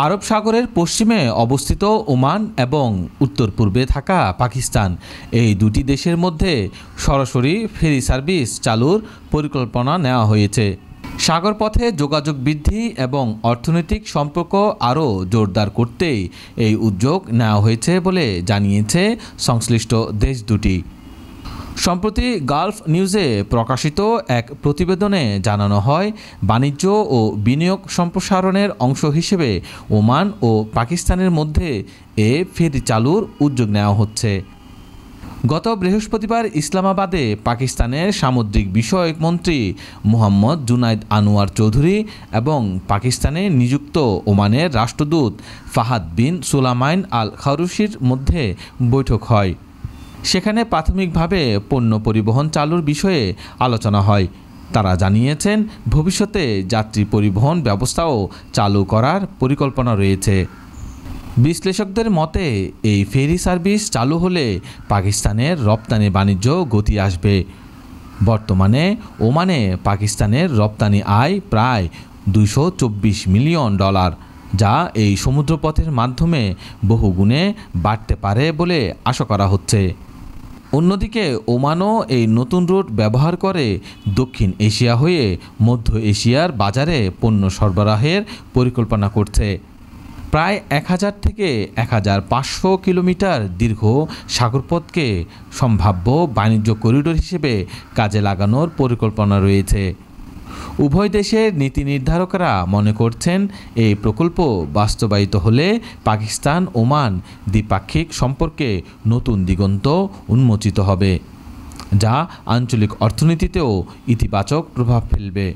আরব সাগরের পশ্চিমে অবস্থিত ওমান এবং উত্তর পূর্বে থাকা পাকিস্তান, এই দুটি দেশের মধ্যে সরাসরি ফেরি সার্ভিস চালুর পরিকল্পনা নেওয়া হয়েছে। সাগরপথে যোগাযোগ বৃদ্ধি এবং অর্থনৈতিক সম্পর্ক আরও জোরদার করতেই এই উদ্যোগ নেওয়া হয়েছে বলে জানিয়েছে সংশ্লিষ্ট দেশ দুটি। সম্প্রতি গালফ নিউজে প্রকাশিত এক প্রতিবেদনে জানানো হয়, বাণিজ্য ও বিনিয়োগ সম্প্রসারণের অংশ হিসেবে ওমান ও পাকিস্তানের মধ্যে এ ফেরি চালুর উদ্যোগ নেওয়া হচ্ছে। গত বৃহস্পতিবার ইসলামাবাদে পাকিস্তানের সামুদ্রিক বিষয়ক মন্ত্রী মোহাম্মদ জুনাইদ আনোয়ার চৌধুরী এবং পাকিস্তানে নিযুক্ত ওমানের রাষ্ট্রদূত ফাহাদ বিন সুলাইমান আল খারুশির মধ্যে বৈঠক হয়। সেখানে প্রাথমিকভাবে পণ্য পরিবহন চালুর বিষয়ে আলোচনা হয়। তারা জানিয়েছেন, ভবিষ্যতে যাত্রী পরিবহন ব্যবস্থাও চালু করার পরিকল্পনা রয়েছে। বিশ্লেষকদের মতে এই ফেরি সার্ভিস চালু হলে পাকিস্তানের রপ্তানি বাণিজ্য গতি আসবে। বর্তমানে ওমানে পাকিস্তানের রপ্তানি আয় প্রায় $224 মিলিয়ন, যা এই সমুদ্রপথের মাধ্যমে বহুগুণে বাড়তে পারে বলে আশা করা হচ্ছে। অন্যদিকে ওমানও এই নতুন রুট ব্যবহার করে দক্ষিণ এশিয়া হয়ে মধ্য এশিয়ার বাজারে পণ্য সরবরাহের পরিকল্পনা করছে। প্রায় 1000 থেকে 1500 কিলোমিটার দীর্ঘ সাগরপথকে সম্ভাব্য বাণিজ্য করিডোর হিসেবে কাজে লাগানোর পরিকল্পনা রয়েছে। উভয় দেশের নীতি নির্ধারকরা মনে করছেন, এই প্রকল্প বাস্তবায়িত হলে পাকিস্তান ওমান দ্বিপাক্ষিক সম্পর্কে নতুন দিগন্ত উন্মোচিত হবে, যা আঞ্চলিক অর্থনীতিতেও ইতিবাচক প্রভাব ফেলবে।